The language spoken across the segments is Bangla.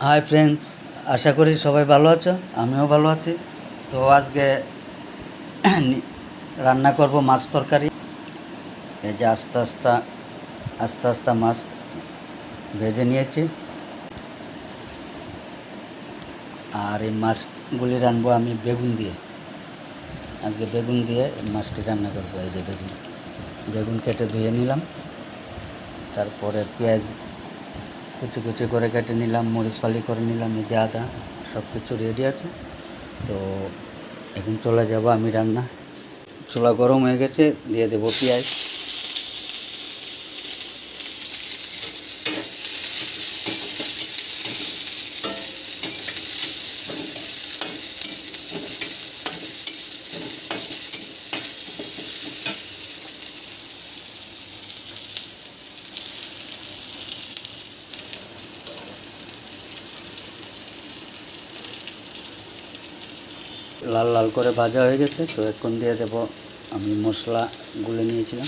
হাই ফ্রেন্ডস, আশা করি সবাই ভালো আছো। আমিও ভালো আছি। তো আজকে রান্না করব মাছ তরকারি। এই যে আস্তে আস্তে মাছ ভেজে নিয়েছি, আর এই মাছগুলি রান্নবো আমি বেগুন দিয়ে। আজকে বেগুন দিয়ে মাছটি রান্না করবো। এই যে বেগুন কেটে ধুয়ে নিলাম, তারপরে পেঁয়াজ কুচি কুচি করে কেটে নিলাম, মরিচ ফালি করে নিলাম, এই যে আদা, সব কিছু রেডি আছে। তো এখন চলে যাব আমি রান্না। চুলা গরম হয়ে গেছে, দিয়ে দেবো পেঁয়াজ। লাল লাল করে ভাজা হয়ে গেছে। তো এখন দিয়ে দেব আমি মশলা গুলে নিয়েছিলাম।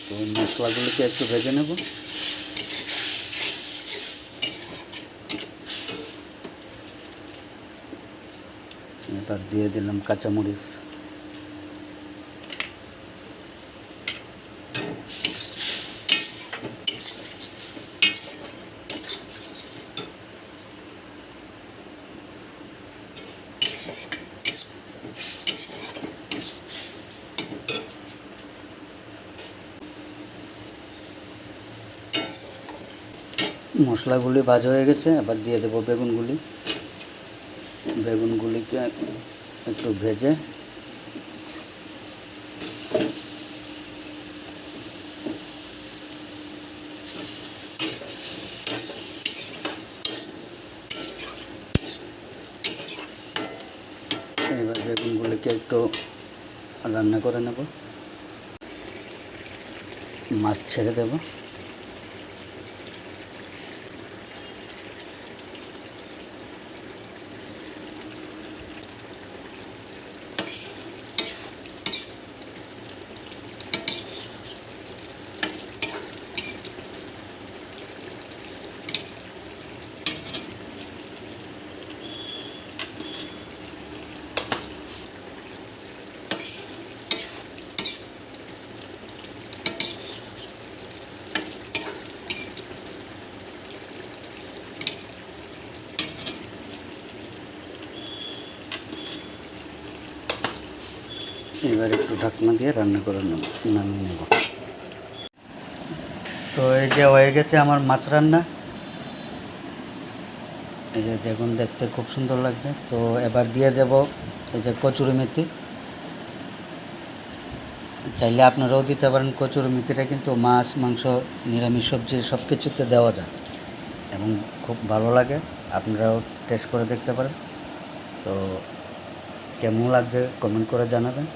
তো মশলাগুলোকে একটু ভেজে নেব। এবার দিয়ে দিলাম কাঁচামরিচ, মশলাগুলি ভাজা হয়ে গেছে। এবার দিয়ে দেবো বেগুনগুলিকে একটু ভেজে এবার বেগুনগুলিকে একটু রান্না করে নেব। মাছ ছেড়ে দেব। এবার একটু ঢাকনা দিয়ে রান্না করে নামিয়ে নেব। তো এই যে হয়ে গেছে আমার মাছ রান্না। এই যে দেখুন, দেখতে খুব সুন্দর লাগছে। তো এবার দিয়ে দেব এই যে কচুরি মেথি। চাইলে আপনারাও দিতে পারেন। কচুরি মেথিটা কিন্তু মাছ, মাংস, নিরামিষ সবজি সব কিছুতে দেওয়া যায় এবং খুব ভালো লাগে। আপনারাও টেস্ট করে দেখতে পারেন। তো কেমন লাগছে কমেন্ট করে জানাবেন।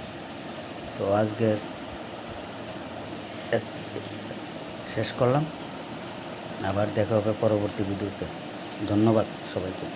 তো আজকের শেষ করলাম। আবার দেখা হবে পরবর্তী ভিডিওতে। ধন্যবাদ সবাইকে।